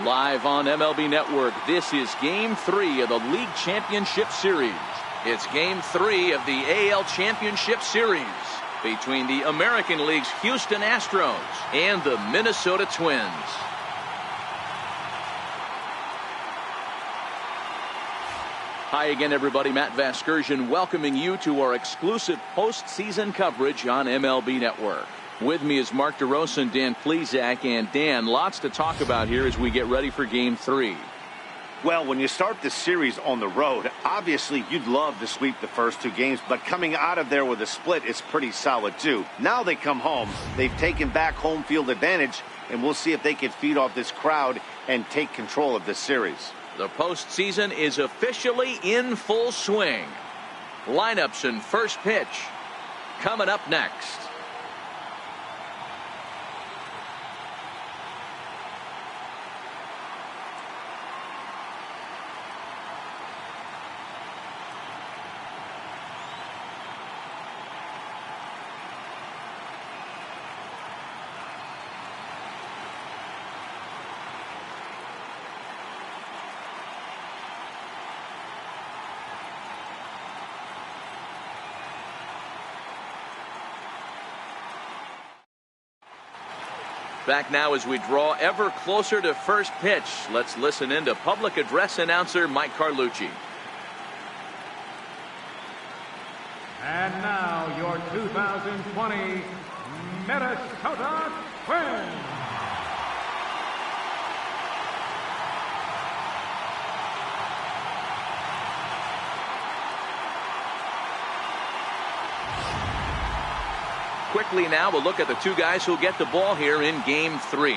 Live on MLB Network, this is Game 3 of the League Championship Series. It's Game 3 of the AL Championship Series between the American League's Houston Astros and the Minnesota Twins. Hi again, everybody. Matt Vasgersian welcoming you to our exclusive postseason coverage on MLB Network. With me is Mark DeRosa and Dan Plesac. And Dan, lots to talk about here as we get ready for Game 3. Well, when you start the series on the road, obviously you'd love to sweep the first two games, but coming out of there with a split is pretty solid too. Now they come home, they've taken back home field advantage, and we'll see if they can feed off this crowd and take control of this series. The postseason is officially in full swing. Lineups and first pitch coming up next. Back now as we draw ever closer to first pitch. Let's listen in to public address announcer Mike Carlucci. And now your 2020 Minnesota Twins. Quickly now, we'll look at the two guys who'll get the ball here in Game 3.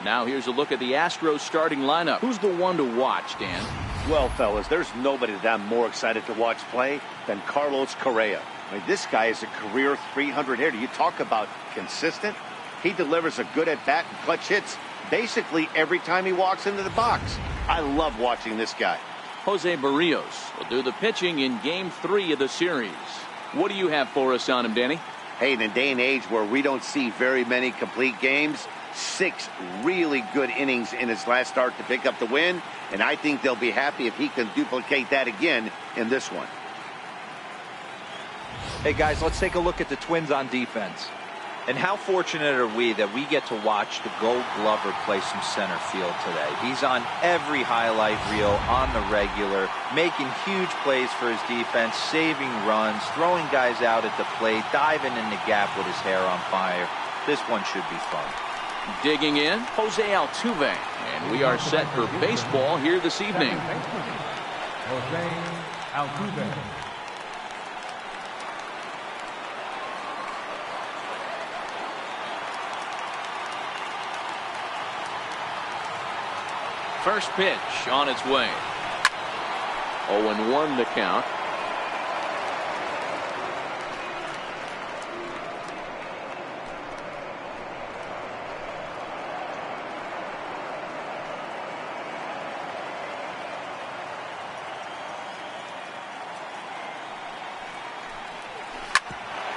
Now here's a look at the Astros starting lineup. Who's the one to watch, Dan? Well, fellas, there's nobody that I'm more excited to watch play than Carlos Correa. I mean, this guy is a career 300 hitter. You talk about consistent. He delivers a good at-bat and clutch hits basically every time he walks into the box. I love watching this guy. Jose Barrios will do the pitching in Game 3 of the series. What do you have for us on him, Danny? Hey, in a day and age where we don't see very many complete games, 6 really good innings in his last start to pick up the win, and I think they'll be happy if he can duplicate that again in this one. Hey, guys, let's take a look at the Twins on defense. And how fortunate are we that we get to watch the Gold Glover play some center field today. He's on every highlight reel on the regular, making huge plays for his defense, saving runs, throwing guys out at the plate, diving in the gap with his hair on fire. This one should be fun. Digging in, Jose Altuve. And we are set for baseball here this evening. Jose Altuve. First pitch on its way. 0-1 the count.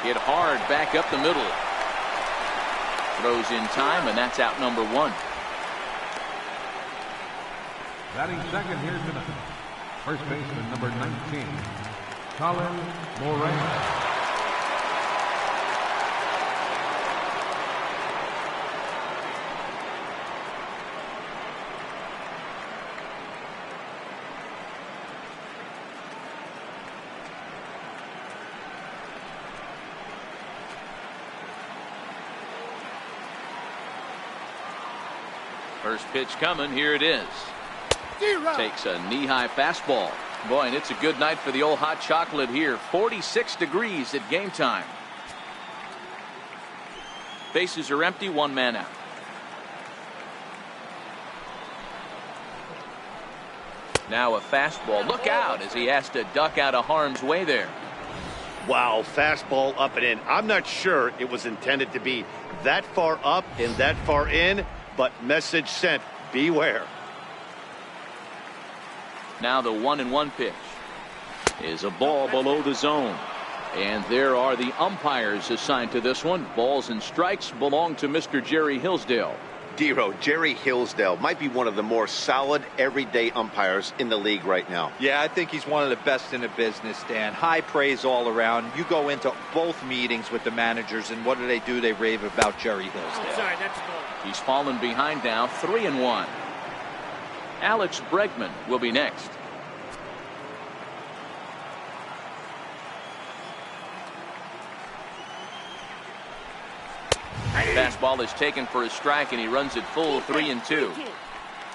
Hit hard back up the middle. Throws in time, and that's out number 1. Batting second here tonight, first baseman number 19, Colin Moran. First pitch coming. Here it is. Takes a knee-high fastball. Boy, and it's a good night for the old hot chocolate here. 46 degrees at game time. Bases are empty, 1 man out. Now a fastball. Look out as he has to duck out of harm's way there. Wow, fastball up and in. I'm not sure it was intended to be that far up and that far in, but message sent, beware. Now the 1-1 pitch is a ball below the zone. And there are the umpires assigned to this one. Balls and strikes belong to Mr. Jerry Hillsdale. Dero, Jerry Hillsdale might be one of the more solid everyday umpires in the league right now. Yeah, I think he's one of the best in the business, Dan. High praise all around. You go into both meetings with the managers, and what do? They rave about Jerry Hillsdale. Oh, sorry, that's cool. He's fallen behind now, 3-1. Alex Bregman will be next. Fastball is taken for a strike, and he runs it full 3-2.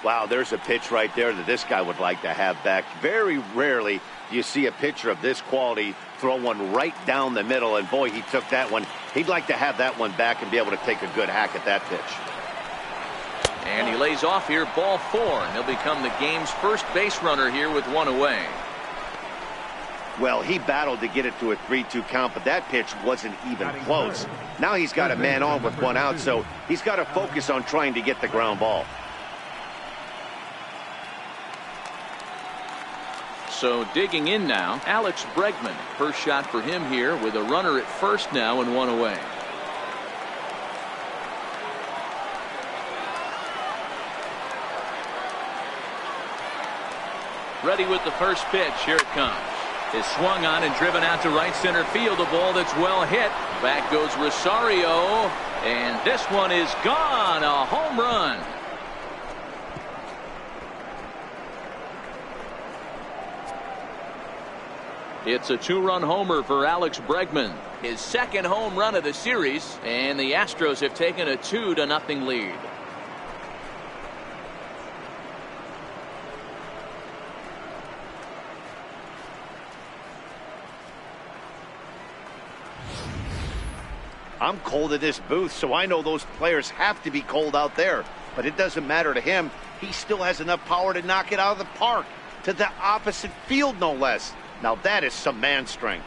Wow, there's a pitch right there that this guy would like to have back. Very rarely do you see a pitcher of this quality throw one right down the middle, and boy, he took that one. He'd like to have that one back and be able to take a good hack at that pitch. And he lays off here, ball 4, and he'll become the game's first base runner here with one away. Well, he battled to get it to a 3-2 count, but that pitch wasn't even close. Now he's got a man on with one out, so he's got to focus on trying to get the ground ball. So digging in now, Alex Bregman. First shot for him here with a runner at first now and one away. Ready with the first pitch. Here it comes. Is swung on and driven out to right center field. A ball that's well hit. Back goes Rosario. And this one is gone. A home run. It's a 2-run homer for Alex Bregman. His second home run of the series. And the Astros have taken a 2-0 lead. I'm cold at this booth, so I know those players have to be cold out there. But it doesn't matter to him. He still has enough power to knock it out of the park. To the opposite field, no less. Now that is some man strength.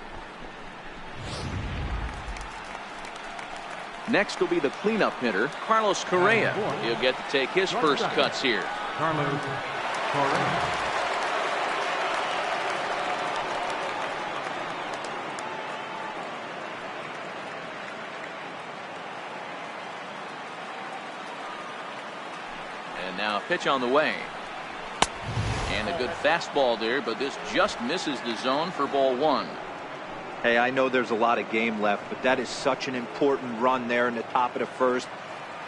Next will be the cleanup hitter, Carlos Correa. He'll get to take his first cuts here. Carlos Correa. And now a pitch on the way. And a good fastball there, but this just misses the zone for ball 1. Hey, I know there's a lot of game left, but that is such an important run there in the top of the first.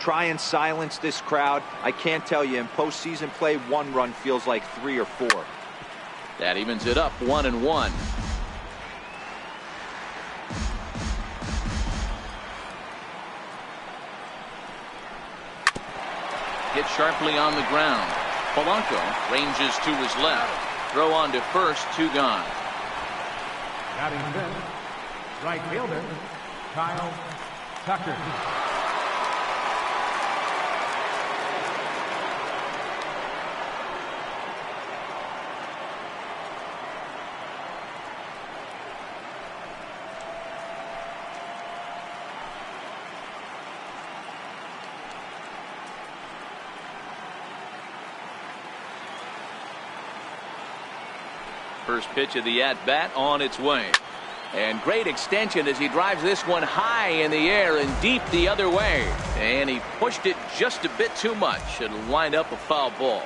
Try and silence this crowd. I can't tell you, in postseason play, 1 run feels like 3 or 4. That evens it up, 1-1. Hit sharply on the ground. Polanco ranges to his left. Throw on to first, 2 gone. Batting fifth, right fielder, Kyle Tucker. First pitch of the at-bat on its way. And great extension as he drives this one high in the air and deep the other way. And he pushed it just a bit too much. It'll wind up a foul ball.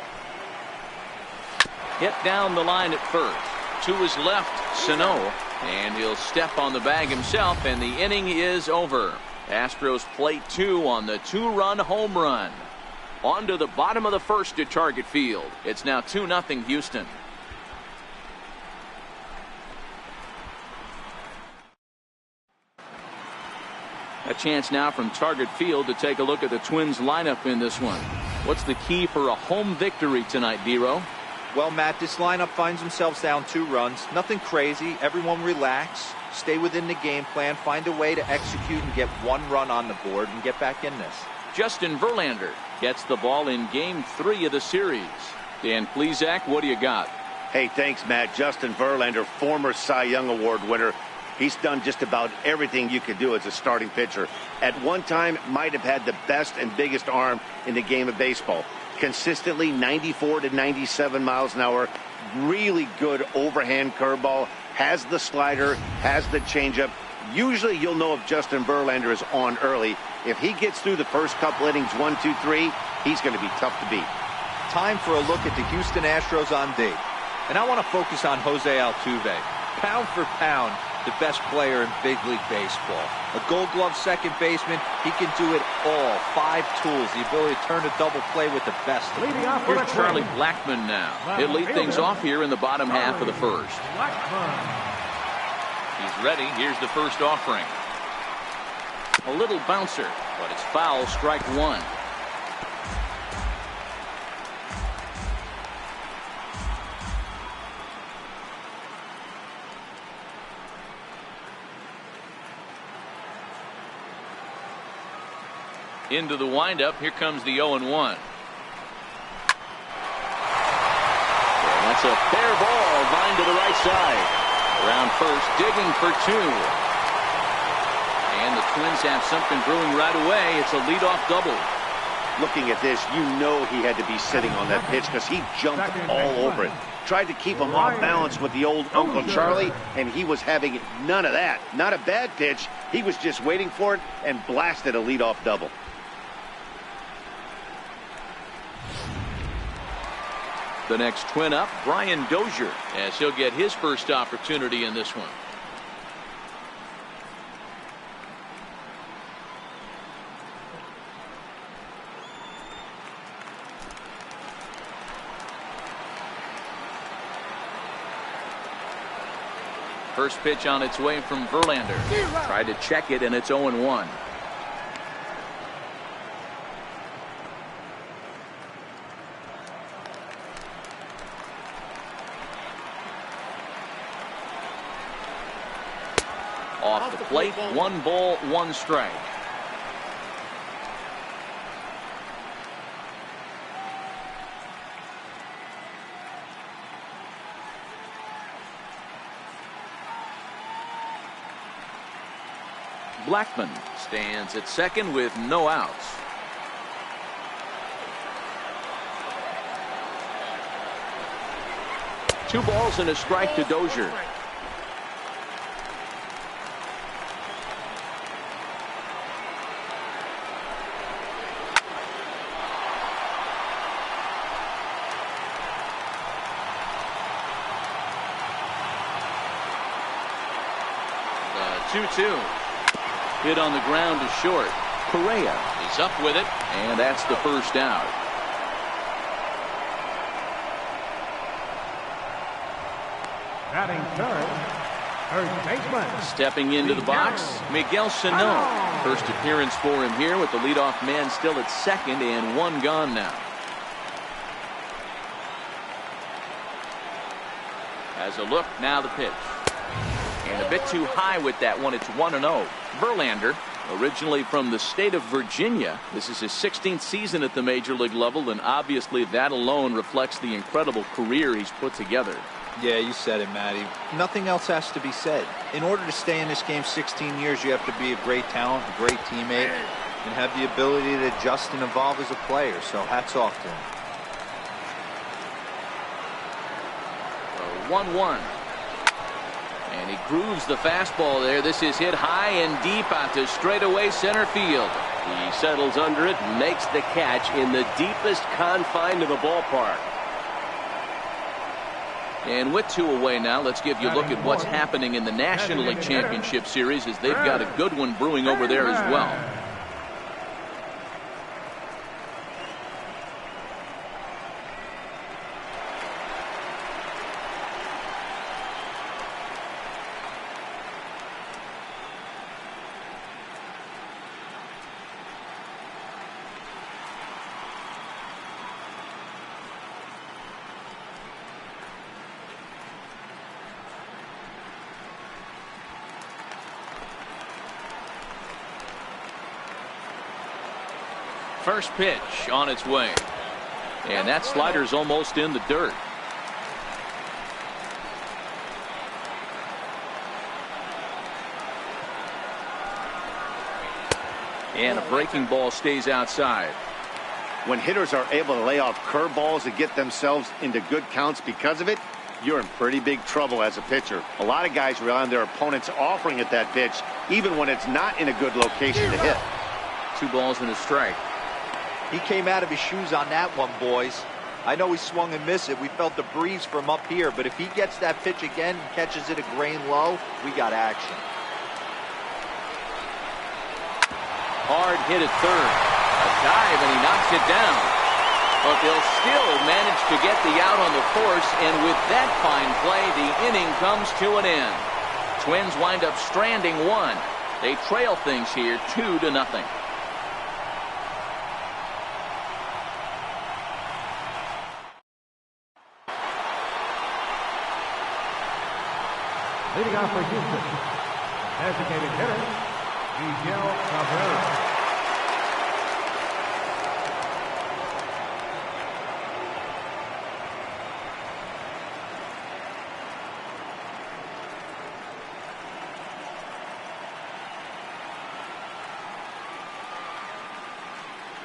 Hit down the line at first. To his left, Sano. And he'll step on the bag himself, and the inning is over. Astros play 2 on the 2-run home run. On to the bottom of the first at Target Field. It's now 2-0 Houston. A chance now from Target Field to take a look at the Twins lineup in this one. What's the key for a home victory tonight, Dero? Well, Matt, this lineup finds themselves down 2 runs. Nothing crazy. Everyone relax. Stay within the game plan. Find a way to execute and get 1 run on the board and get back in this. Justin Verlander gets the ball in Game 3 of the series. Dan Plesac, what do you got? Hey, thanks, Matt. Justin Verlander, former Cy Young Award winner. He's done just about everything you could do as a starting pitcher. At one time, might have had the best and biggest arm in the game of baseball. Consistently 94 to 97 miles an hour. Really good overhand curveball. has the slider, has the changeup. Usually you'll know if Justin Verlander is on early. If he gets through the first couple innings, 1, 2, 3, he's going to be tough to beat. Time for a look at the Houston Astros on D. And I want to focus on Jose Altuve. Pound for pound, the best player in big league baseball. A Gold Glove second baseman, he can do it all. 5 tools, the ability to turn a double play with the best. Here's Charlie Blackmon now. He'll lead things off here in the bottom half of the first. He's ready. Here's the first offering. A little bouncer, but it's foul, strike 1. Into the windup. Here comes the 0-1. That's a fair ball, lined to the right side. Around first, digging for 2. And the Twins have something brewing right away. It's a leadoff double. Looking at this, you know he had to be sitting on that pitch because he jumped all over it. Tried to keep him off balance with the old Uncle Charlie, and he was having none of that. Not a bad pitch. He was just waiting for it and blasted a leadoff double. The next Twin up, Brian Dozier, as he'll get his first opportunity in this one. First pitch on its way from Verlander. Tried to check it, and it's 0-1. Off the plate, 1 ball, 1 strike. Blackmon stands at second with no outs. Two balls and a strike to Dozier. The 2-2. Hit on the ground to short. Correa is up with it, and that's the first out. Batting third, first baseman. Stepping into the box, Miguel Sano. First appearance for him here with the leadoff man still at second and 1 gone now. Has a look, now the pitch. And a bit too high with that one. It's 1-0. Verlander, originally from the state of Virginia. This is his 16th season at the major league level, and obviously that alone reflects the incredible career he's put together. Yeah, you said it, Matty. Nothing else has to be said. In order to stay in this game 16 years, you have to be a great talent, a great teammate, and have the ability to adjust and evolve as a player. So hats off to him. 1-1. And he grooves the fastball there. This is hit high and deep out to straightaway center field. He settles under it and makes the catch in the deepest confine of the ballpark. And with 2 away now, let's give you a look at what's happening in the National League Championship Series, as they've got a good one brewing over there as well. First pitch on its way. And that slider's almost in the dirt. And a breaking ball stays outside. When hitters are able to lay off curveballs and get themselves into good counts because of it, you're in pretty big trouble as a pitcher. A lot of guys rely on their opponents offering at that pitch, even when it's not in a good location to hit. 2 balls and a strike. He came out of his shoes on that one, boys. I know he swung and missed it. We felt the breeze from up here, but if he gets that pitch again and catches it a grain low, we got action. Hard hit at third. A dive, and he knocks it down. But they'll still manage to get the out on the force, and with that fine play, the inning comes to an end. Twins wind up stranding 1. They trail things here 2-0. Leading off for Houston, designated hitter, Miguel Cabrera.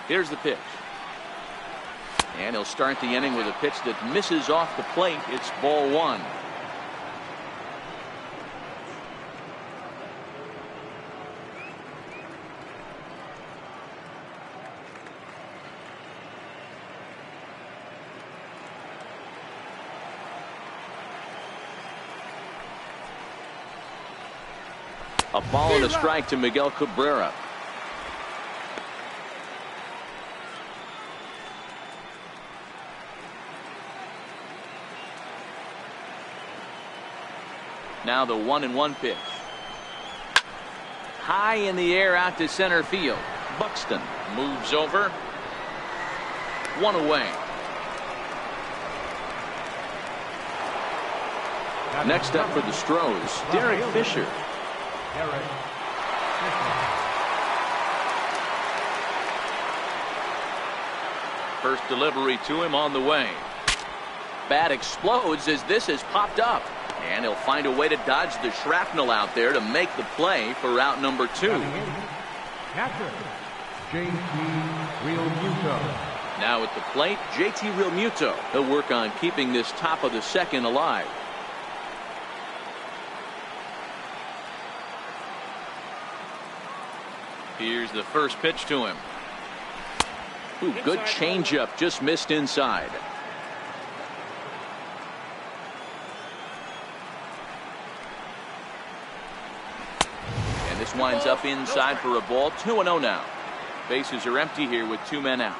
Here's the pitch. And he'll start the inning with a pitch that misses off the plate. It's ball 1. A ball and a strike to Miguel Cabrera. Now the 1-1 pitch. High in the air out to center field. Buxton moves over. 1 away. Next up for the Astros, Derek Fisher. First delivery to him on the way. Bat explodes as this has popped up. And he'll find a way to dodge the shrapnel out there to make the play for route number 2. Catcher, JT Realmuto. Now at the plate, JT Realmuto. He'll work on keeping this top of the second alive. Here's the first pitch to him. Ooh, good changeup, just missed inside. And this winds up inside for a ball. 2-0 now. Bases are empty here with 2 men out.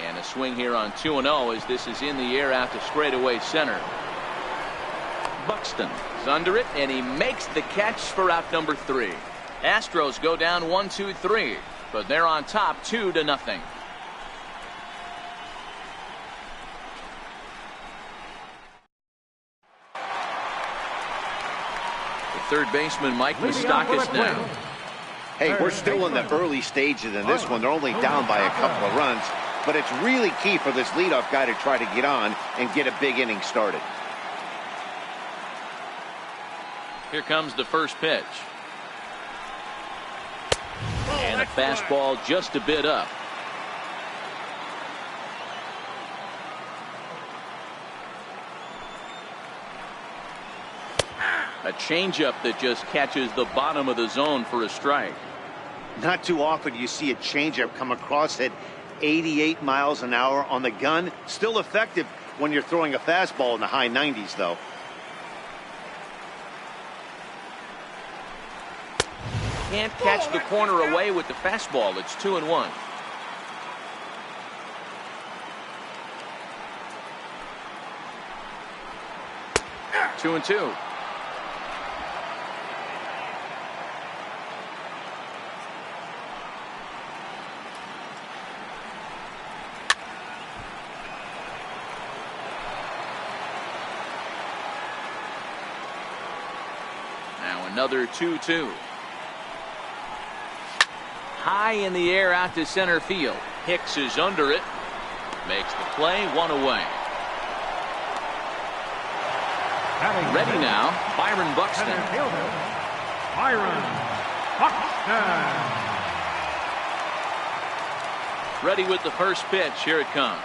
And a swing here on 2-0 as this is in the air out to straightaway center. Buxton is under it, and he makes the catch for out number 3. Astros go down 1-2-3, but they're on top 2-0. The third baseman, Mike Moustakas, now. Hey, we're still in the early stages in this one. They're only down by a couple of runs, but it's really key for this leadoff guy to try to get on and get a big inning started. Here comes the first pitch. And a fastball just a bit up. A changeup that just catches the bottom of the zone for a strike. Not too often you see a changeup come across at 88 miles an hour on the gun. Still effective when you're throwing a fastball in the high 90s, though. Can't catch the corner away with the fastball. It's 2-1. Two and two. Now another 2-2. High in the air out to center field. Hicks is under it. Makes the play. 1 away. Ready now, Byron Buxton. Byron Buxton. Ready with the first pitch. Here it comes.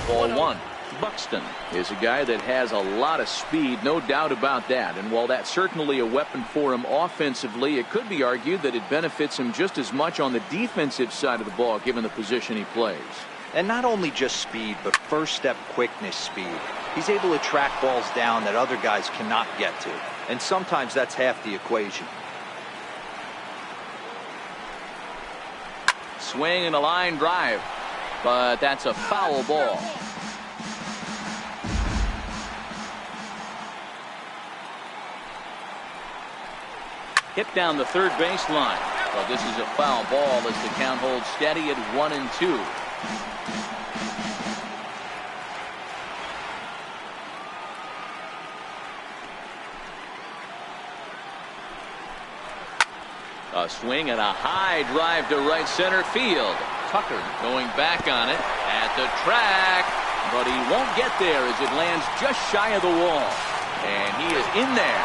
Ball 1. Buxton is a guy that has a lot of speed, no doubt about that. And while that's certainly a weapon for him offensively, it could be argued that it benefits him just as much on the defensive side of the ball, given the position he plays. And not only just speed, but first step quickness speed. He's able to track balls down that other guys cannot get to. And sometimes that's half the equation. Swing and a line drive, but that's a foul ball. Hit down the third baseline. Well, this is a foul ball as the count holds steady at 1-2. A swing and a high drive to right center field. Tucker going back on it at the track, but he won't get there as it lands just shy of the wall. And he is in there.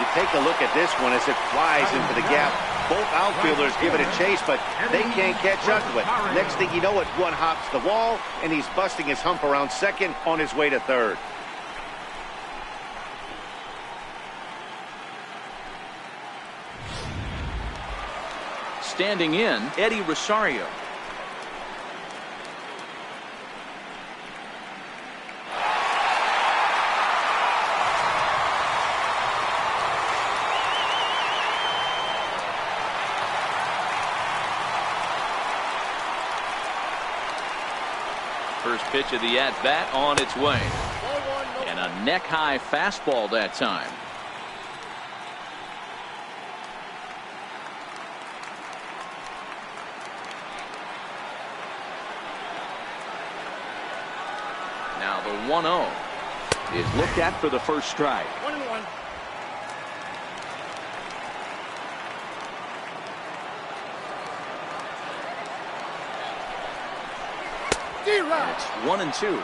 You take a look at this one as it flies into the gap. Both outfielders give it a chase, but they can't catch up to it. Next thing you know, it one hops the wall, and he's busting his hump around second on his way to third. Standing in, Eddie Rosario. First pitch of the at-bat on its way. And a neck-high fastball that time. Now the 1-0 is looked at for the first strike. 1-1. It's 1-2.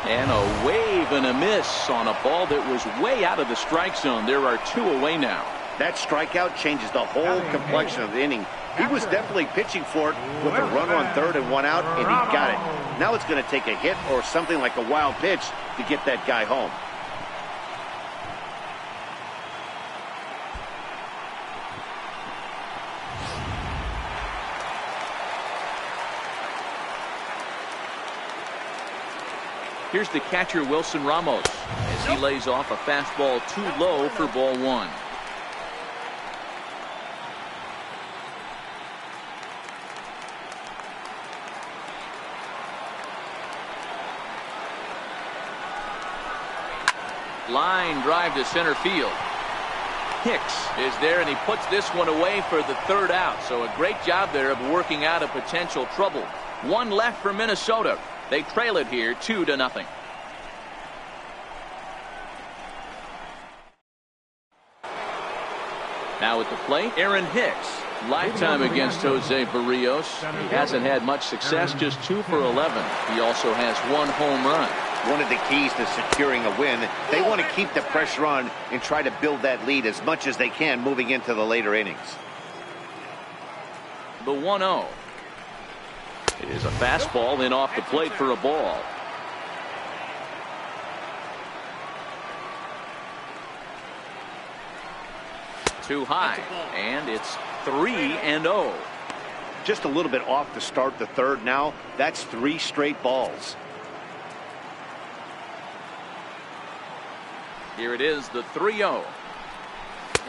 And a wave and a miss on a ball that was way out of the strike zone. There are 2 away now. That strikeout changes the whole complexion of the inning. He was definitely pitching for it with a runner on third and 1 out, and he got it. Now it's going to take a hit or something like a wild pitch to get that guy home. Here's the catcher, Wilson Ramos, as he lays off a fastball too low for ball 1. Line drive to center field. Hicks is there, and he puts this one away for the third out. So a great job there of working out a potential trouble. 1 left for Minnesota. They trail it here 2-0. Now at the plate, Aaron Hicks. Lifetime against Jose Barrios. He hasn't had much success, just 2 for 11. He also has 1 home run. One of the keys to securing a win, they want to keep the pressure on and try to build that lead as much as they can moving into the later innings. The 1-0. It is a fastball in off the plate for a ball. Too high, and it's 3-0. Just a little bit off to start the third now. That's 3 straight balls. Here it is, the 3-0.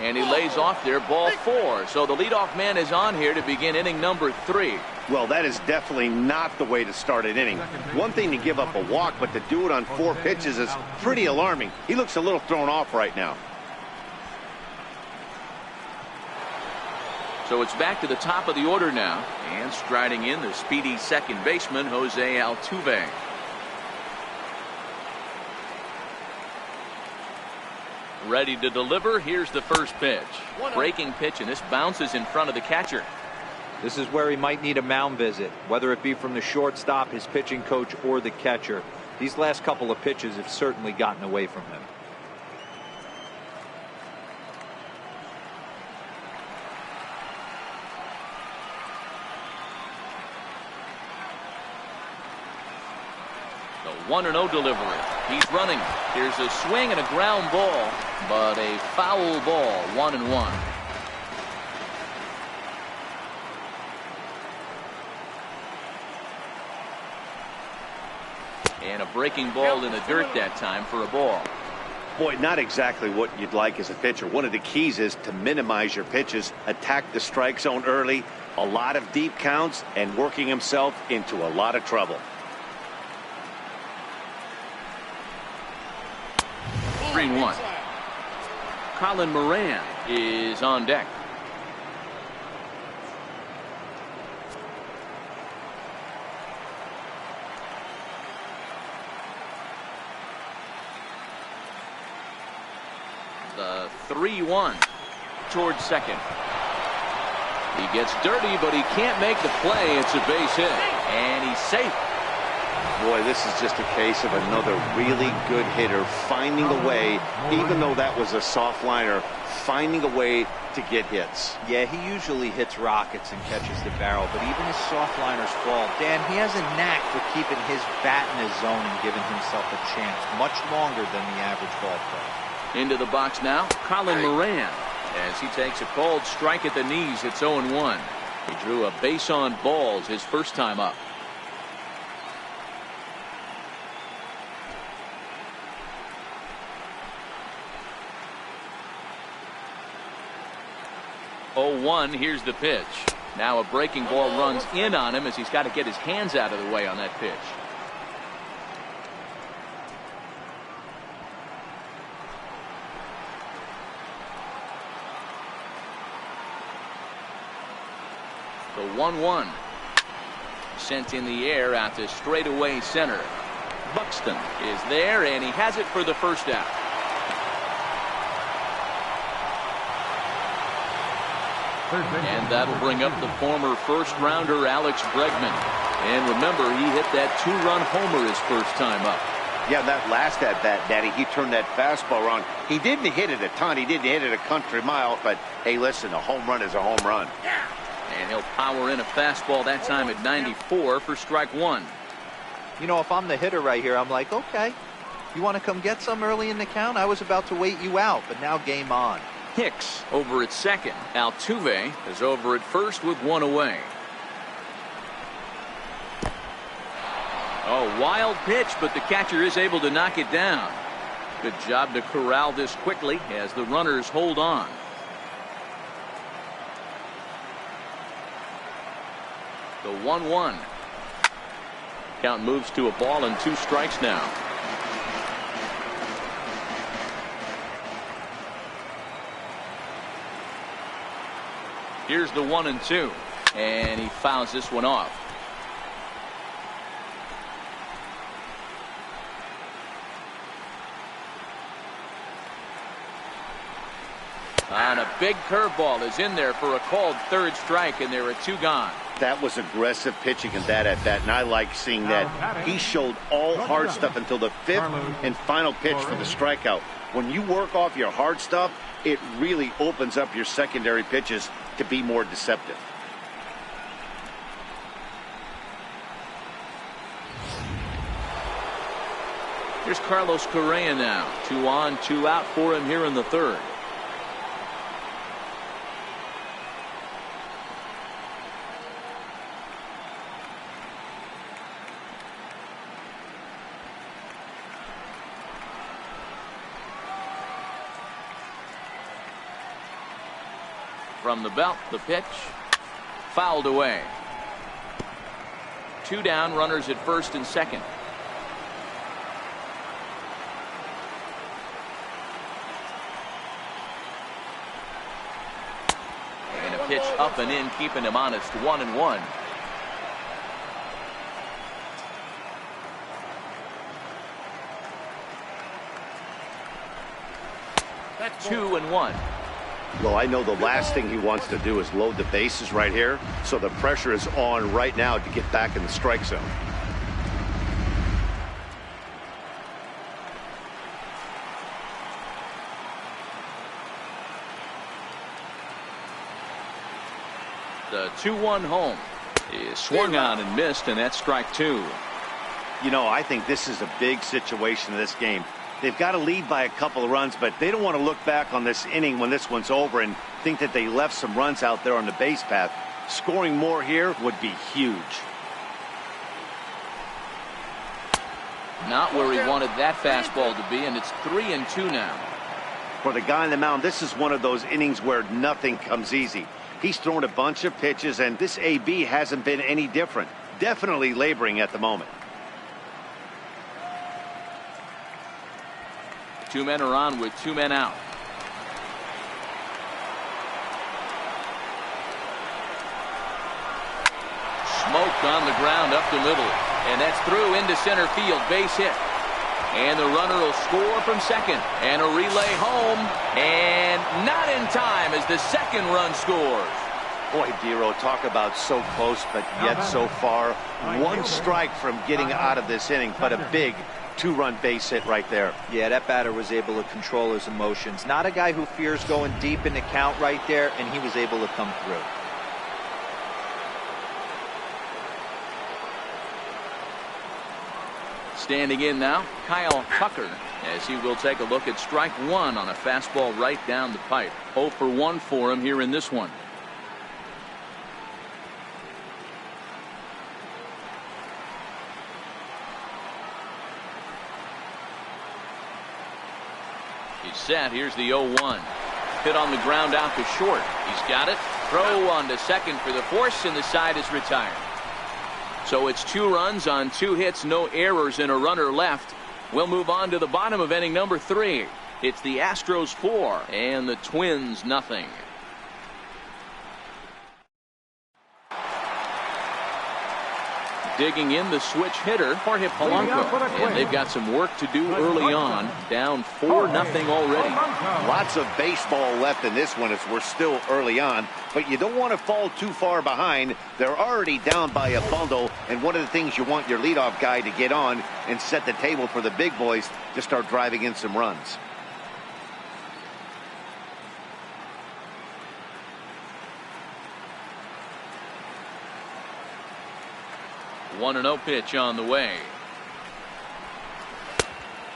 And he lays off there, ball 4. So the leadoff man is on here to begin inning number 3. Well, that is definitely not the way to start an inning. One thing to give up a walk, but to do it on 4 pitches is pretty alarming. He looks a little thrown off right now. So it's back to the top of the order now. And striding in, the speedy second baseman, Jose Altuve. Ready to deliver. Here's the first pitch. Breaking pitch, and this bounces in front of the catcher. This is where he might need a mound visit, whether it be from the shortstop, his pitching coach, or the catcher. These last couple of pitches have certainly gotten away from him. The 1-0 delivery. He's running. Here's a swing and a ground ball, but a foul ball. 1-1. And a breaking ball in the dirt that time for a ball. Boy, not exactly what you'd like as a pitcher. One of the keys is to minimize your pitches, attack the strike zone early, a lot of deep counts, and working himself into a lot of trouble. 3-1. Colin Moran is on deck. The 3-1 towards second. He gets dirty, but he can't make the play. It's a base hit, and he's safe. Boy, this is just a case of another really good hitter finding a way, even though that was a soft liner, finding a way to get hits. Yeah, he usually hits rockets and catches the barrel, but even his soft liners fall. Dan, he has a knack for keeping his bat in his zone and giving himself a chance much longer than the average ball player. Into the box now, Colin Moran. As he takes a called strike at the knees, it's 0-1. He drew a base on balls his first time up. Here's the pitch. Now a breaking ball runs in on him as he's got to get his hands out of the way on that pitch. The 1-1 sent in the air out to straightaway center. Buxton is there, and he has it for the first out. And that'll bring up the former first-rounder Alex Bregman. And remember, he hit that 2-run homer his first time up. Yeah, that last at-bat, Daddy, he turned that fastball around. He didn't hit it a ton. He didn't hit it a country mile. But, hey, listen, a home run is a home run. And he'll power in a fastball that time at 94 for strike one. You know, if I'm the hitter right here, I'm like, okay, you want to come get some early in the count? I was about to wait you out, but now game on. Hicks over at second. Altuve is over at first with one away. Oh, wild pitch, but the catcher is able to knock it down. Good job to corral this quickly as the runners hold on. The 1-1. Count moves to a ball and 2 strikes now. Here's the 1-2, and he fouls this one off. And a big curveball is in there for a called third strike, and there are 2 gone. That was aggressive pitching in that at bat, and I like seeing that. He showed all hard stuff until the 5th and final pitch for the strikeout. When you work off your hard stuff, it really opens up your secondary pitches to be more deceptive. Here's Carlos Correa now. 2 on, 2 out for him here in the 3rd. From the belt, the pitch fouled away. 2 down, runners at first and second. And a pitch up and in, keeping him honest. 1-1. That's 2-1. Well, I know the last thing he wants to do is load the bases right here, so the pressure is on right now to get back in the strike zone. The 2-1 home is swung on and missed, and that's strike 2. You know, I think this is a big situation in this game. They've got to lead by a couple of runs, but they don't want to look back on this inning when this one's over and think that they left some runs out there on the base path. Scoring more here would be huge. Not where he wanted that fastball to be, and it's 3-2 now. For the guy on the mound, this is one of those innings where nothing comes easy. He's thrown a bunch of pitches, and this AB hasn't been any different. Definitely laboring at the moment. 2 men are on with 2 men out. Smoked on the ground up the middle, and that's through into center field. Base hit, and the runner will score from second, and a relay home, and not in time as the second run scores. Boy, Dero, talk about so close but yet so far. One strike from getting out of this inning, but a big 2-run base hit right there. Yeah, that batter was able to control his emotions. Not a guy who fears going deep in the count right there, and he was able to come through. Standing in now, Kyle Tucker, as he will take a look at strike 1 on a fastball right down the pipe. 0 for 1 for him here in this one. He's set. Here's the 0-1. Hit on the ground out to short. He's got it. Throw on to second for the force, and the side is retired. So it's 2 runs on 2 hits, no errors, and a runner left. We'll move on to the bottom of inning number 3. It's the Astros 4 and the Twins nothing. Digging in the switch hitter, Jorge Polanco, and they've got some work to do early on. Down 4-0 already. Lots of baseball left in this one as we're still early on, but you don't want to fall too far behind. They're already down by a bundle, and one of the things you want your leadoff guy to get on and set the table for the big boys to start driving in some runs. One 1-0 pitch on the way.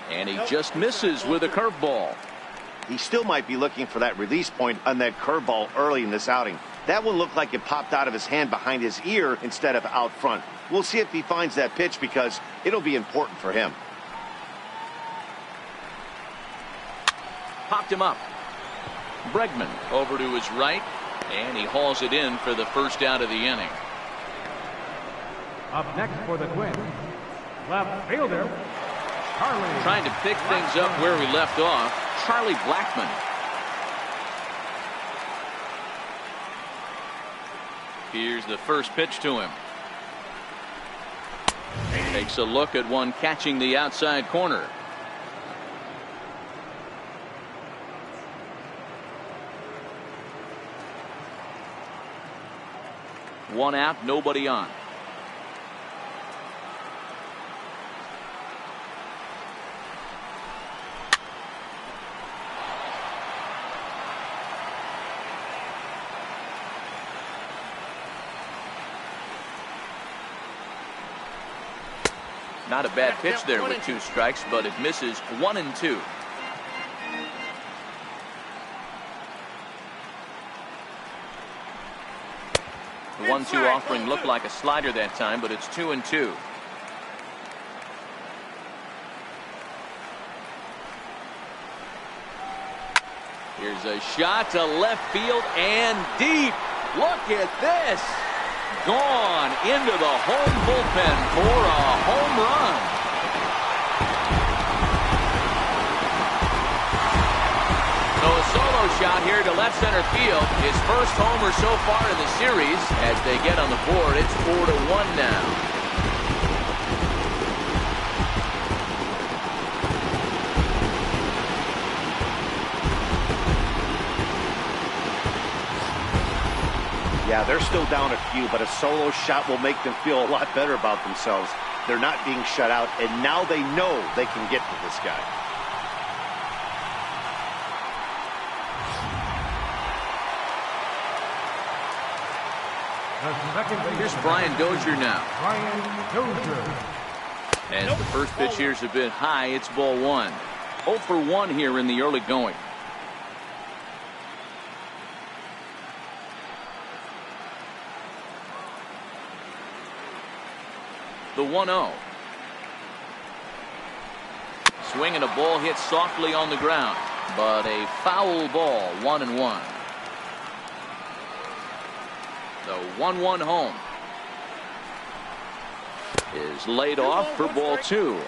And he just misses with a curveball. He still might be looking for that release point on that curveball early in this outing. That one looked like it popped out of his hand behind his ear instead of out front. We'll see if he finds that pitch because it'll be important for him. Popped him up. Bregman over to his right, and he hauls it in for the first out of the inning. Up next for the Twins, left fielder, Charlie. Trying to pick things up where we left off, Charlie Blackmon. Here's the first pitch to him. Takes a look at one catching the outside corner. One out, nobody on. Not a bad pitch there with 2 strikes, but it misses 1-2. The 1-2 offering looked like a slider that time, but it's 2-2. Here's a shot to left field and deep. Look at this. Gone into the home bullpen for a home run. So a solo shot here to left center field. His first homer so far in the series. As they get on the board, it's 4-1 now. Yeah, they're still down a few, but a solo shot will make them feel a lot better about themselves. They're not being shut out, and now they know they can get to this guy. The second baseman. Here's Brian Dozier now. Brian Dozier. As the first pitch here is a bit high, it's ball one. 0 for 1 here in the early going. The 1-0. Swing and a ball hit softly on the ground, but a foul ball. 1-1. The 1-1 home is laid off for ball two.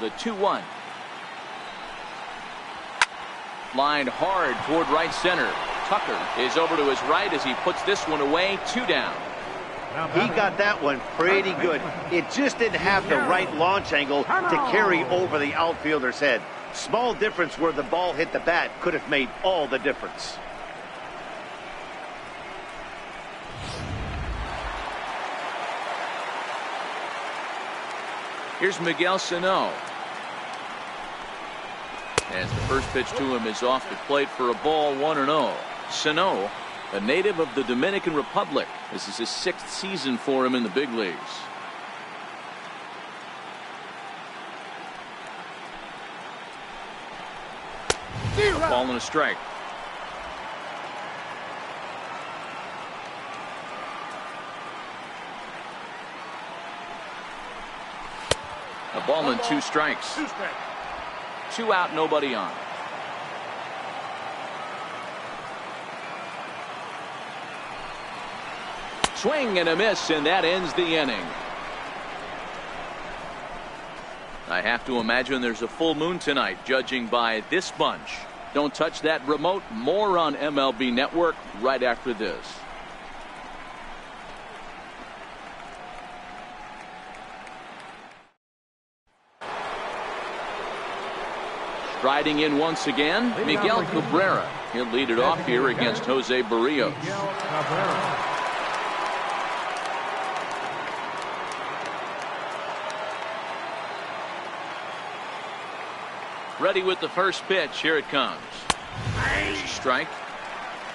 The 2-1. Lined hard toward right center. Tucker is over to his right as he puts this one away. 2 down. He got that one pretty good. It just didn't have the right launch angle to carry over the outfielder's head. Small difference where the ball hit the bat could have made all the difference. Here's Miguel Sano. As the first pitch to him is off the plate for a ball. 1-0. Sano, a native of the Dominican Republic. This is his 6th season for him in the big leagues. A ball and a strike. A ball and 2 strikes. 2 out, nobody on. Swing and a miss, and that ends the inning. I have to imagine there's a full moon tonight, judging by this bunch. Don't touch that remote. More on MLB Network right after this. Striding in once again, Miguel Cabrera. He'll lead it off here against Jose Barrios. Ready with the first pitch. Here it comes. Strike.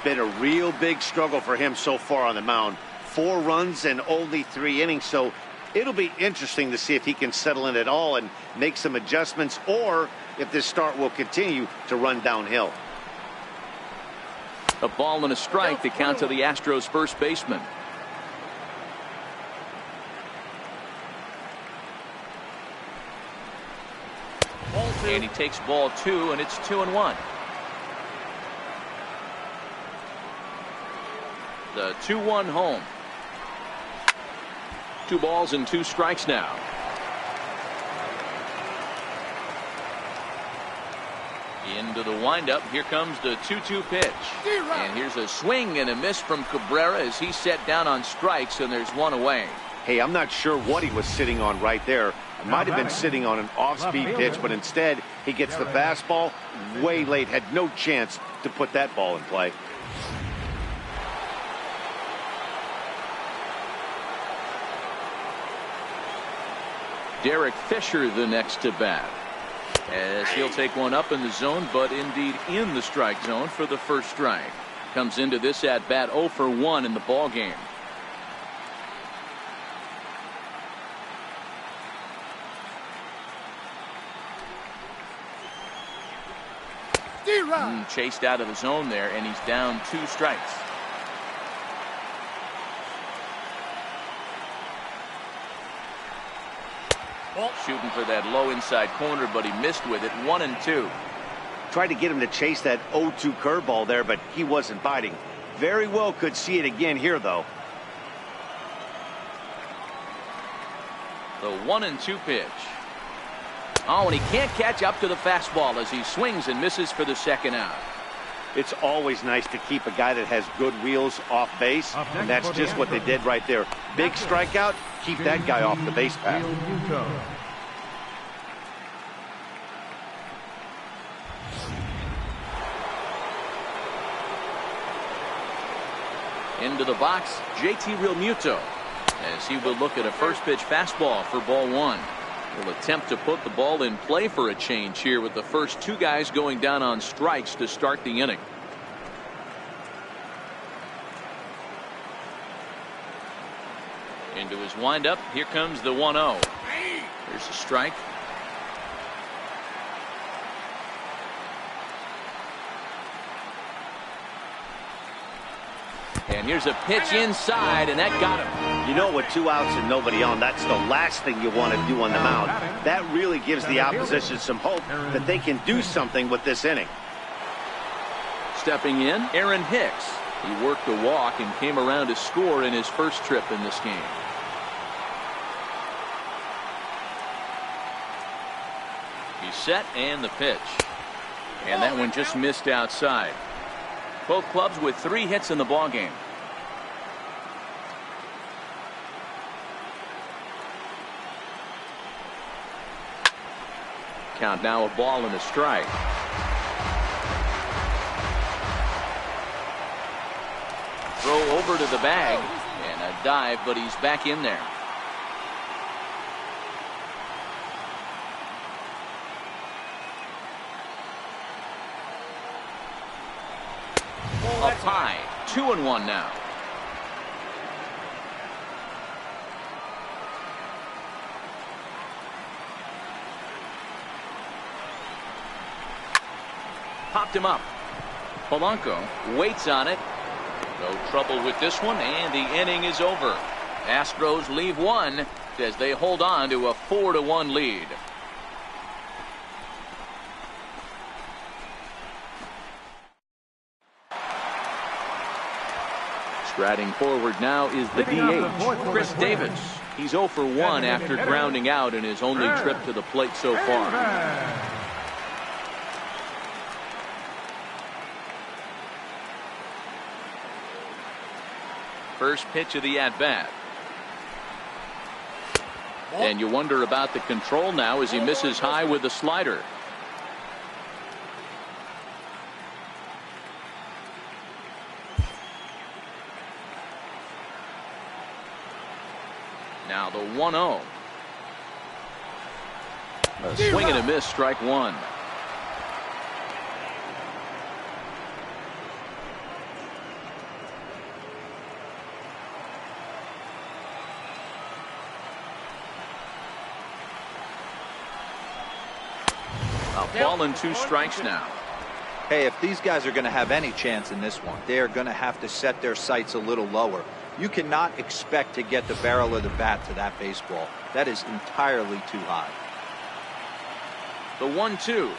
Been a real big struggle for him so far on the mound. 4 runs and only 3 innings, so it'll be interesting to see if he can settle in at all and make some adjustments, or if this start will continue to run downhill. A ball and a strike to count to the Astros first baseman. And he takes ball 2, and it's 2-1. The 2-1 home. 2 balls and 2 strikes now. Into the windup. Here comes the 2-2 pitch. And here's a swing and a miss from Cabrera as he's set down on strikes, and there's 1 away. Hey, I'm not sure what he was sitting on right there. Might have been sitting on an off-speed pitch, but instead he gets the fastball way late. Had no chance to put that ball in play. Derek Fisher the next to bat, as he'll take one up in the zone, but indeed in the strike zone for the first strike. Comes into this at bat 0 for 1 in the ball game. Chased out of the zone there, and he's down 2 strikes. Shooting for that low inside corner, but he missed with it. 1-2. Tried to get him to chase that 0-2 curveball there, but he wasn't biting. Very well could see it again here, though. The 1-2 pitch. Oh, and he can't catch up to the fastball as he swings and misses for the second out. It's always nice to keep a guy that has good wheels off base, and that's just what they did right there. Big strikeout, keep that guy off the base path. Into the box, JT Realmuto, as he will look at a first pitch fastball for ball 1. Will attempt to put the ball in play for a change here with the first two guys going down on strikes to start the inning. Into his windup. Here comes the 1-0. Here's a strike. And here's a pitch inside, and that got him. You know, with 2 outs and nobody on, that's the last thing you want to do on the mound. That really gives the opposition some hope that they can do something with this inning. Stepping in, Aaron Hicks. He worked a walk and came around to score in his first trip in this game. He's set, and the pitch. And that one just missed outside. Both clubs with 3 hits in the ballgame. Count now, a ball and a strike. Throw over to the bag and a dive, but he's back in there. Up high, 2-1 now. Popped him up. Polanco waits on it. No trouble with this one, and the inning is over. Astros leave one as they hold on to a 4-1 lead. Striding forward now is the DH, Chris Davis. He's 0 for 1 after grounding out in his only trip to the plate so far. First pitch of the at-bat. And you wonder about the control now as he misses high with the slider. Now the 1-0. A swing and a miss, strike one. A ball and 2 strikes now. Hey, if these guys are going to have any chance in this one, they are going to have to set their sights a little lower. You cannot expect to get the barrel of the bat to that baseball. That is entirely too high. The 1-2.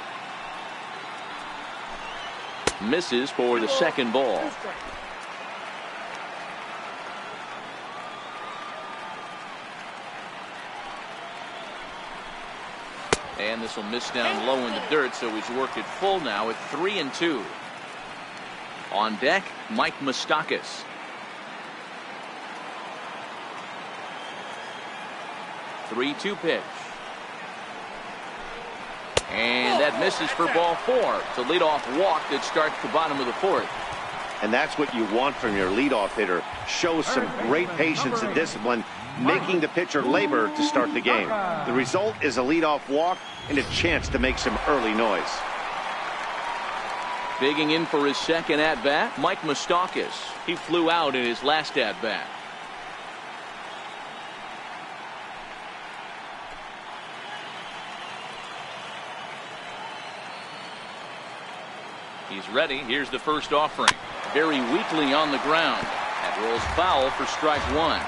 Misses for the second ball. And this will miss down low in the dirt, so he's worked it full now at 3-2. On deck, Mike Moustakas. 3-2 pitch. And that misses for ball 4. It's a leadoff walk that starts the bottom of the 4th. And that's what you want from your leadoff hitter. Shows some great patience and discipline, making the pitcher labor to start the game. The result is a leadoff walk and a chance to make some early noise. Digging in for his second at-bat, Mike Moustakas. He flew out in his last at-bat. He's ready. Here's the first offering. Very weakly on the ground. That rolls foul for strike one.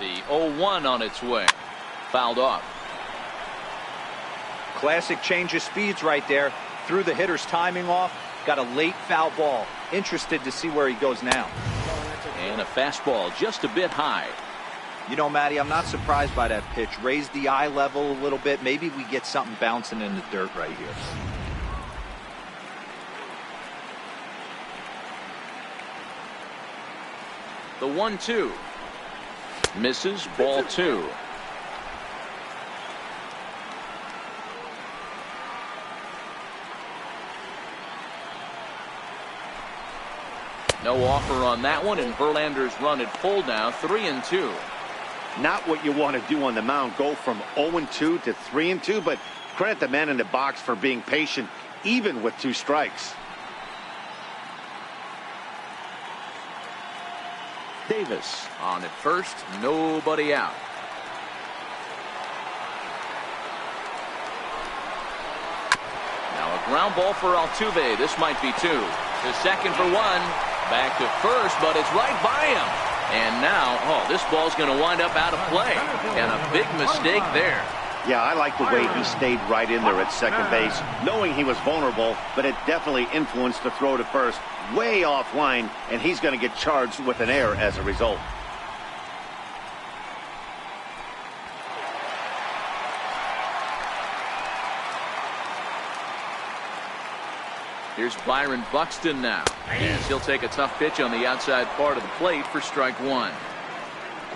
The 0-1 on its way. Fouled off. Classic change of speeds right there. Threw the hitter's timing off. Got a late foul ball. Interested to see where he goes now. And a fastball just a bit high. You know, Matty, I'm not surprised by that pitch. Raised the eye level a little bit. Maybe we get something bouncing in the dirt right here. The 1-2. Misses, ball 2. No offer on that one, and Verlander's run at full now, 3-2. Not what you want to do on the mound, go from 0-2 to 3-2, but credit the man in the box for being patient, even with 2 strikes. Davis on at first, nobody out. Now a ground ball for Altuve. This might be 2. To second for 1. Back to first, but it's right by him. And now, this ball's going to wind up out of play. And a big mistake there. Yeah, I like the way he stayed right in there at second base, knowing he was vulnerable, but it definitely influenced the throw to first. Way offline, and he's going to get charged with an error as a result. Here's Byron Buxton now. And he'll take a tough pitch on the outside part of the plate for strike 1.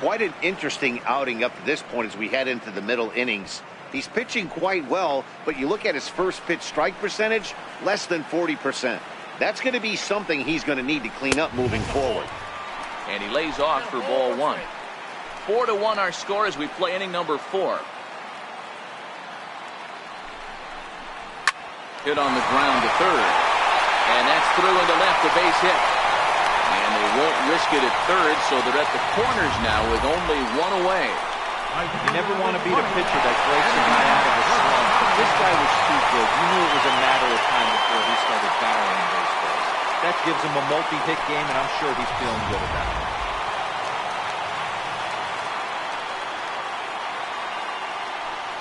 Quite an interesting outing up to this point as we head into the middle innings. He's pitching quite well, but you look at his first pitch strike percentage, less than 40%. That's going to be something he's going to need to clean up moving forward. And he lays off for ball 1. 4-1 our score as we play inning number 4. Hit on the ground to third. And that's through into left, a base hit. And they won't risk it at third, so they're at the corners now with only 1 away. You never want to beat a pitcher that breaks a guy out of a slump. This guy was too good. You knew it was a matter of time before he started barreling baseballs. That gives him a multi-hit game, and I'm sure he's feeling good about it.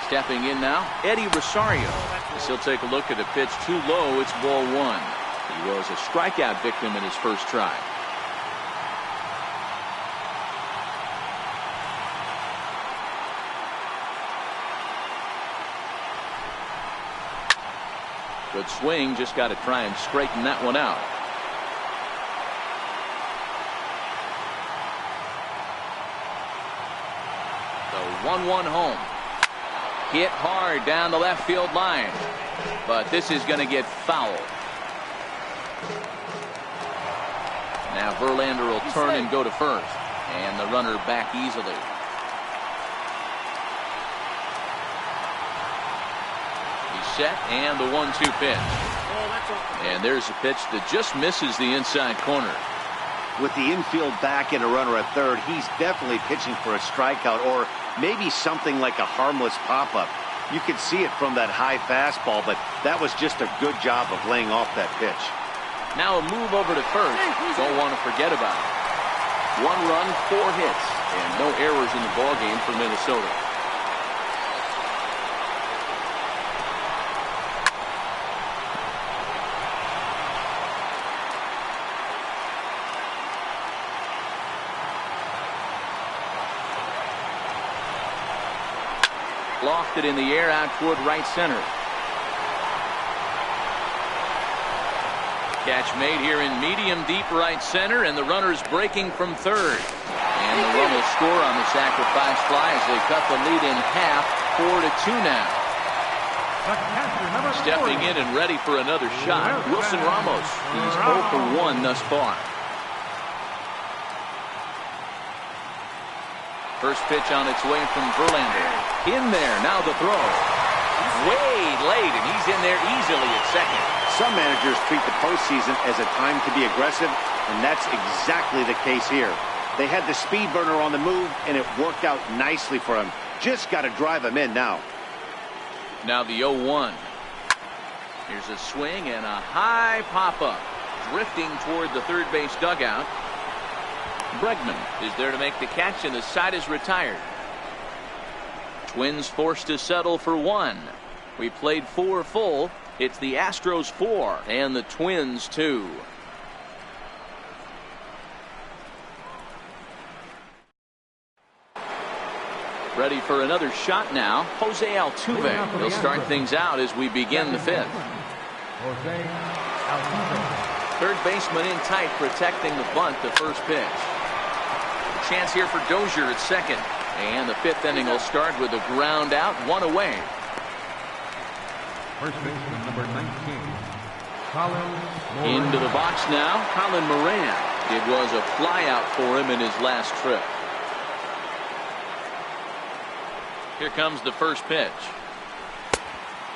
Stepping in now, Eddie Rosario. As he'll take a look at a pitch too low. It's ball 1. He was a strikeout victim in his first try. Good swing, just got to try and straighten that one out. The 1-1 home. Hit hard down the left field line. But this is going to get fouled. Now Verlander will turn and go to first. And the runner back easily. He's set, and the 1-2 pitch. And there's a pitch that just misses the inside corner. With the infield back and a runner at third, he's definitely pitching for a strikeout or maybe something like a harmless pop-up. You could see it from that high fastball, but that was just a good job of laying off that pitch. Now a move over to first. Don't want to forget about it. 1 run, 4 hits, and no errors in the ballgame for Minnesota. Lofted in the air out toward right center. Catch made here in medium deep right center, and the runner's breaking from third. And the run will score on the sacrifice fly as they cut the lead in half, 4-2 now. Stepping in and ready for another shot, Wilson Ramos. He's 0 for 1 thus far. First pitch on its way from Verlander. In there, now the throw. Way late, and he's in there easily at second. Some managers treat the postseason as a time to be aggressive, and that's exactly the case here. They had the speed burner on the move, and it worked out nicely for him. Just got to drive him in now. Now the 0-1. Here's a swing and a high pop-up. Drifting toward the third base dugout. Bregman is there to make the catch, and the side is retired. Twins forced to settle for 1. We played 4 full. It's the Astros 4 and the Twins 2. Ready for another shot now. Jose Altuve. He'll start things out as we begin the 5th. Third baseman in tight, protecting the bunt, the first pitch. Chance here for Dozier at second. And the 5th inning will start with a ground out, 1 away. First baseman number 19, Colin Moran. Into the box now, Colin Moran. It was a flyout for him in his last trip. Here comes the first pitch.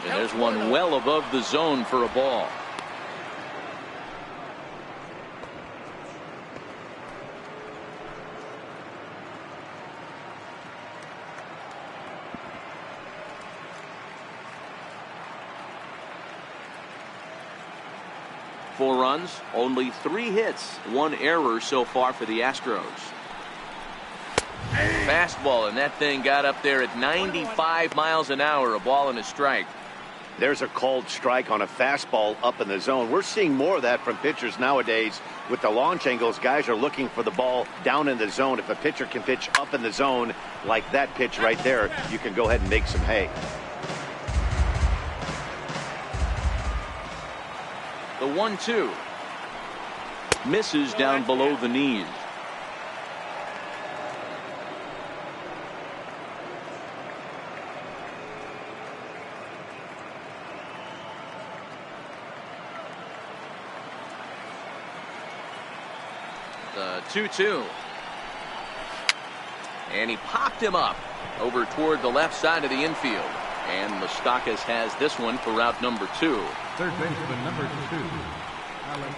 And there's one well above the zone for a ball. Four runs, only 3 hits, 1 error so far for the Astros. Fastball, and that thing got up there at 95 miles an hour, a ball and a strike. There's a called strike on a fastball up in the zone. We're seeing more of that from pitchers nowadays. With the launch angles, guys are looking for the ball down in the zone. If a pitcher can pitch up in the zone like that pitch right there, you can go ahead and make some hay. The 1-2 misses down below the knees. The 2-2, and he popped him up over toward the left side of the infield, and Moustakas has this one for route number 2. Third baseman, number 2, Alex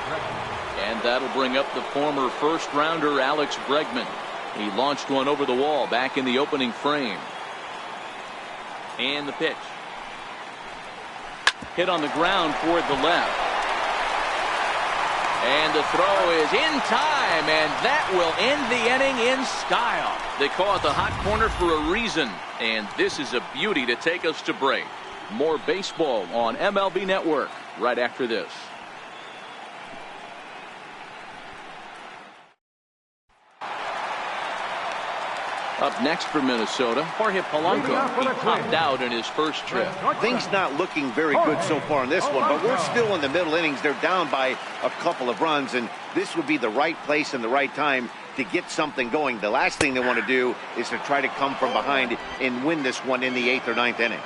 Bregman. And that'll bring up the former first-rounder Alex Bregman. He launched one over the wall back in the opening frame. And the pitch. Hit on the ground toward the left. And the throw is in time, and that will end the inning in style. They call it the hot corner for a reason, and this is a beauty to take us to break. More baseball on MLB Network right after this. Up next for Minnesota, Jorge Polanco. He popped out in his first trip. Things not looking very good so far in this one, but we're still in the middle innings. They're down by a couple of runs, and this would be the right place and the right time to get something going. The last thing they want to do is to try to come from behind and win this one in the 8th or 9th inning.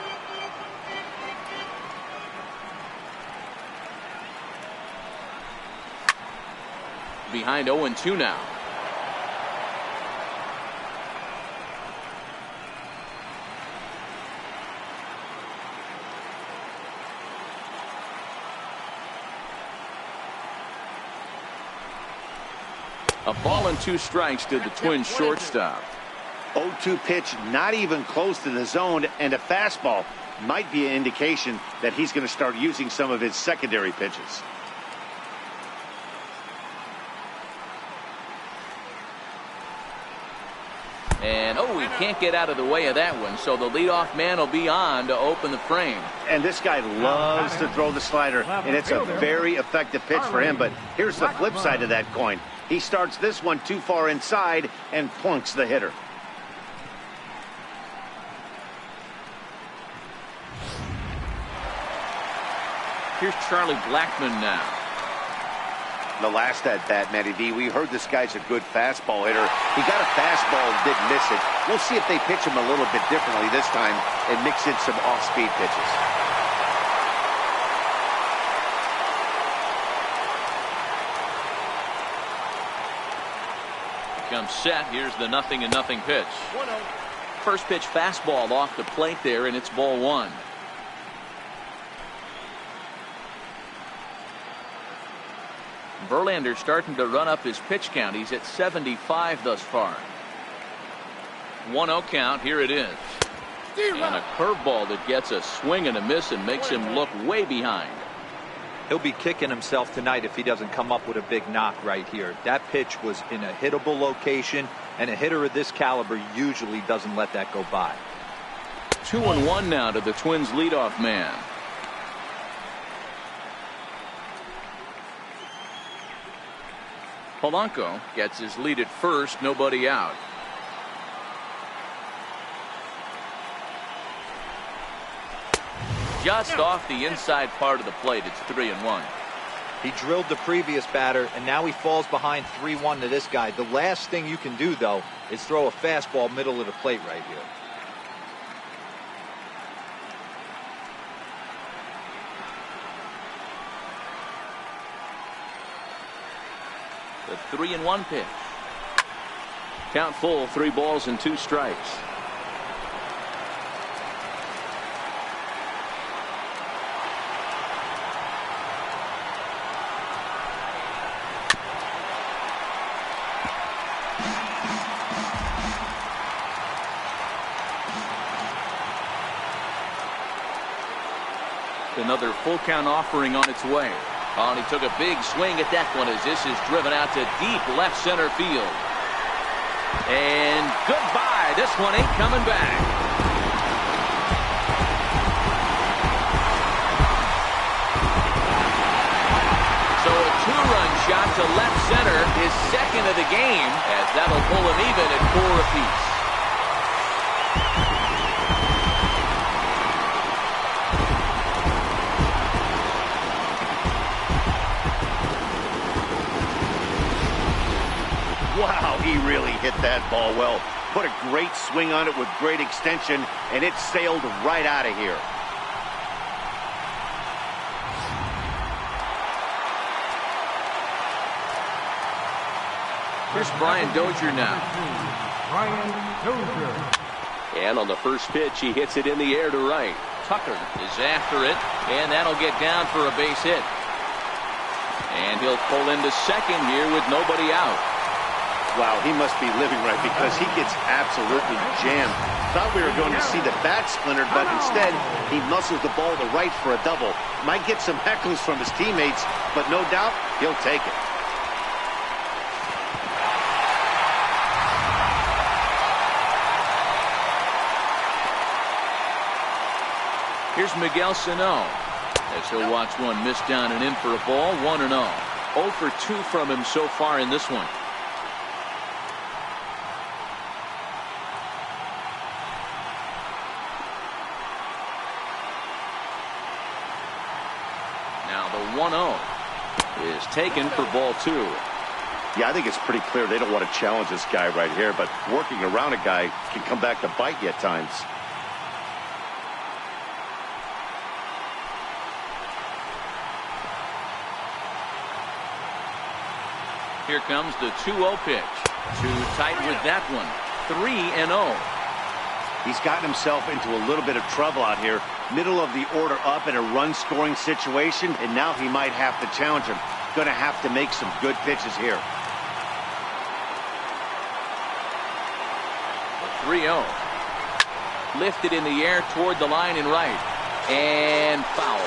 Behind 0-2 now. A ball and 2 strikes to the Twins shortstop. 0-2 pitch, not even close to the zone, and a fastball might be an indication that he's going to start using some of his secondary pitches. And, he can't get out of the way of that one, so the leadoff man will be on to open the frame. And this guy loves to throw the slider, and it's a very effective pitch for him. But here's the flip side of that coin. He starts this one too far inside and plunks the hitter. Here's Charlie Blackmon now. The last at bat, Matty V, we heard this guy's a good fastball hitter. He got a fastball and didn't miss it. We'll see if they pitch him a little bit differently this time and mix in some off-speed pitches. Comes set. Here's the 0-0 pitch. First pitch fastball off the plate there, and it's ball 1. Verlander starting to run up his pitch count. He's at 75 thus far. 1-0 count. Here it is. And a curveball that gets a swing and a miss and makes him look way behind. He'll be kicking himself tonight if he doesn't come up with a big knock right here. That pitch was in a hittable location, and a hitter of this caliber usually doesn't let that go by. 2-1 now to the Twins leadoff man. Polanco gets his lead at first, nobody out. Just off the inside part of the plate. It's 3-1. He drilled the previous batter, and now he falls behind 3-1 to this guy. The last thing you can do, though, is throw a fastball middle of the plate right here. The 3-1 pitch. Count full, 3 balls and 2 strikes. Another full count offering on its way. Oh, and he took a big swing at that one as this is driven out to deep left center field. And goodbye. This one ain't coming back. So a 2-run shot to left center, his second of the game, as that'll pull him even at 4 apiece. Wow, he really hit that ball well. Put a great swing on it with great extension, and it sailed right out of here. Here's Brian Dozier now. Brian Dozier. And on the first pitch, he hits it in the air to right. Tucker is after it, and that'll get down for a base hit. And he'll pull into second here with nobody out. Wow, he must be living right because he gets absolutely jammed. Thought we were going to see the bat splintered, but instead he muscles the ball to right for a double. Might get some heckles from his teammates, but no doubt he'll take it. Here's Miguel Sano as he'll watch one miss down and in for a ball. 1-0. 0 for 2 from him so far in this one. Now the 1-0 is taken for ball 2. Yeah, I think it's pretty clear they don't want to challenge this guy right here, but working around a guy can come back to bite you at times. Here comes the 2-0 pitch. Too tight with that one. 3-0. He's gotten himself into a little bit of trouble out here. Middle of the order up in a run-scoring situation, and now he might have to challenge him. Going to have to make some good pitches here. 3-0. Lifted in the air toward the line and right. And foul.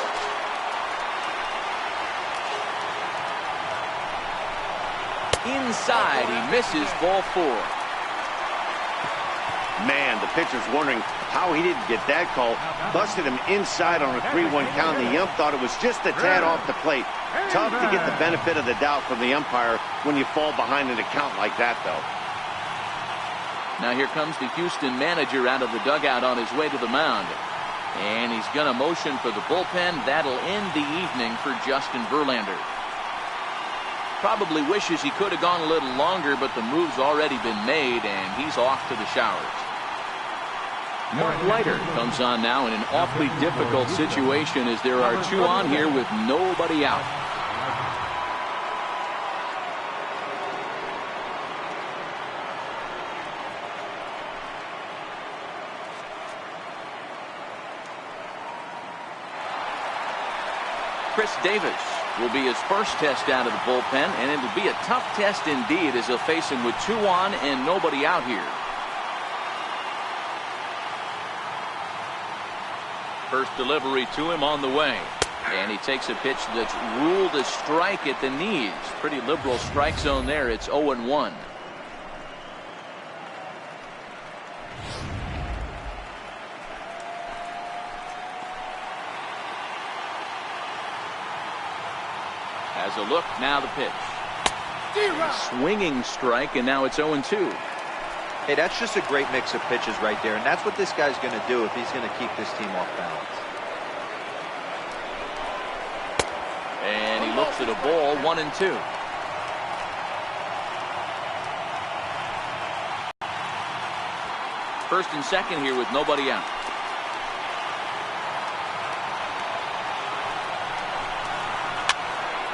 Inside, he misses ball 4. Man, the pitcher's wondering how he didn't get that call. Busted him inside on a 3-1 count. The ump thought it was just a tad off the plate. Tough to get the benefit of the doubt from the umpire when you fall behind in a count like that, though. Now here comes the Houston manager out of the dugout on his way to the mound. And he's going to motion for the bullpen. That'll end the evening for Justin Verlander. Probably wishes he could have gone a little longer, but the move's already been made, and he's off to the showers. Mark Leiter comes on now in an awfully difficult situation as there are 2 on here with nobody out. Chris Davis will be his first test out of the bullpen, and it'll be a tough test indeed as he'll face him with 2 on and nobody out here. First delivery to him on the way, and he takes a pitch that's ruled a strike at the knees. Pretty liberal strike zone there. It's 0-1. Has a look, now the pitch. Swinging strike, and now it's 0-2. Hey, that's just a great mix of pitches right there, and that's what this guy's going to do if he's going to keep this team off balance. And he looks at a ball, 1-2. First and second here with nobody out.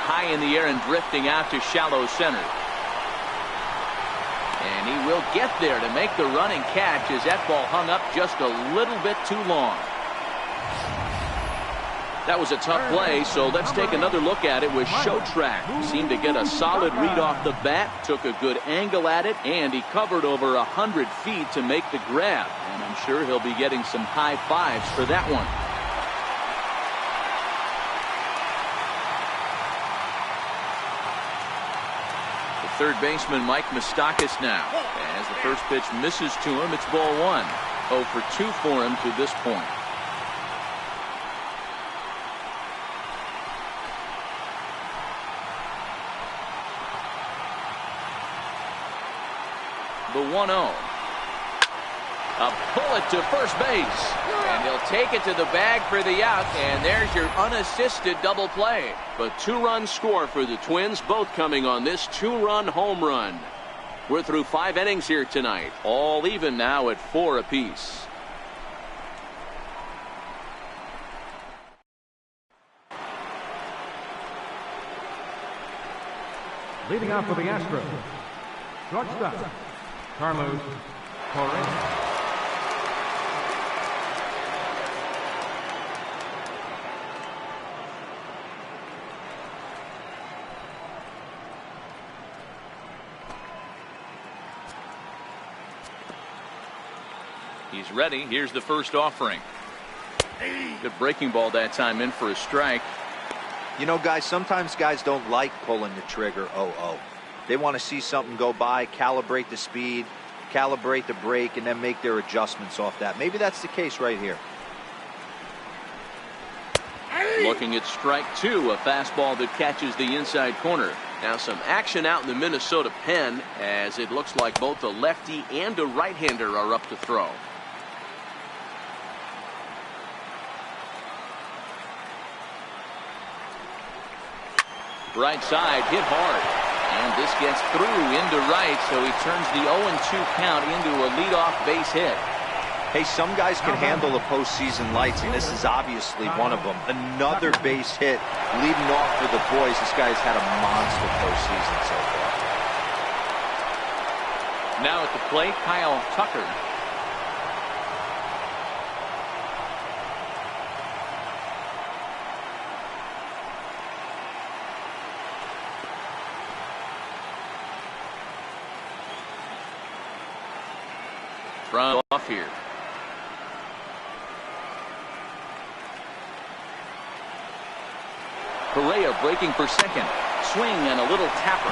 High in the air and drifting out to shallow center. And he will get there to make the running catch as that ball hung up just a little bit too long. That was a tough play, so let's take another look at it with Show Track. Seemed to get a solid read off the bat, took a good angle at it, and he covered over 100 feet to make the grab. And I'm sure he'll be getting some high fives for that one. Third baseman Mike Moustakas now. As the first pitch misses to him, it's ball one. 0 for 2 for him to this point. The 1-0. A bullet to first base. And he'll take it to the bag for the out, and there's your unassisted double play. A 2-run score for the Twins, both coming on this 2-run home run. We're through 5 innings here tonight, all even now at 4 apiece. Leading off for the Astros, shortstop, Carlos Correa. He's ready. Here's the first offering. Good breaking ball that time, in for a strike. You know, guys, sometimes guys don't like pulling the trigger 0-0. They want to see something go by, calibrate the speed, calibrate the break, and then make their adjustments off that. Maybe that's the case right here. Looking at strike 2, a fastball that catches the inside corner. Now some action out in the Minnesota pen, as it looks like both a lefty and a right-hander are up to throw. Right side hit hard, and this gets through into right, so he turns the 0-2 count into a leadoff base hit. Hey, some guys can handle the postseason lights, and this is obviously one of them. Another base hit leading off for the boys. This guy's had a monster postseason so far. Now at the plate, Kyle Tucker. Front off here. Correa breaking for second. Swing and a little tapper.